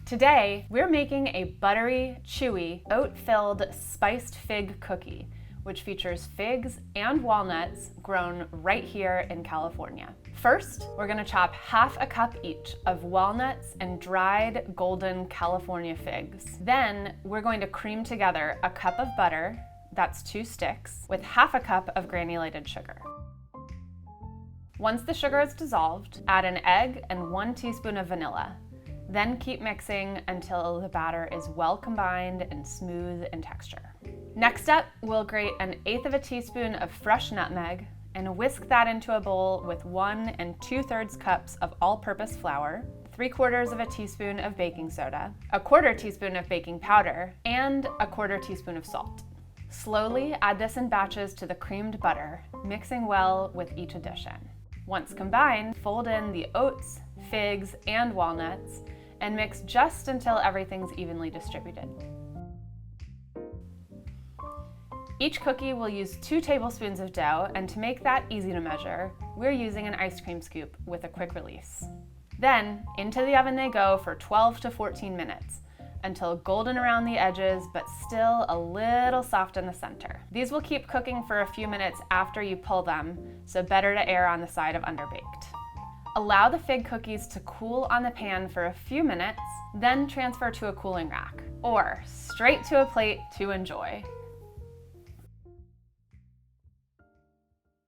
Today, we're making a buttery, chewy, oat-filled spiced fig cookie, which features figs and walnuts grown right here in California. First, we're gonna chop half a cup each of walnuts and dried golden California figs. Then, we're going to cream together a cup of butter, that's 2 sticks, with half a cup of granulated sugar. Once the sugar is dissolved, add an egg and 1 teaspoon of vanilla. Then keep mixing until the batter is well combined and smooth in texture. Next up, we'll grate 1/8 teaspoon of fresh nutmeg and whisk that into a bowl with 1 2/3 cups of all-purpose flour, 3/4 teaspoon of baking soda, 1/4 teaspoon of baking powder, and 1/4 teaspoon of salt. Slowly add this in batches to the creamed butter, mixing well with each addition. Once combined, fold in the oats, figs, and walnuts, and mix just until everything's evenly distributed. Each cookie will use 2 tablespoons of dough, and to make that easy to measure, we're using an ice cream scoop with a quick release. Then, into the oven they go for 12 to 14 minutes, until golden around the edges, but still a little soft in the center. These will keep cooking for a few minutes after you pull them, so better to err on the side of underbaked. Allow the fig cookies to cool on the pan for a few minutes, then transfer to a cooling rack, or straight to a plate to enjoy.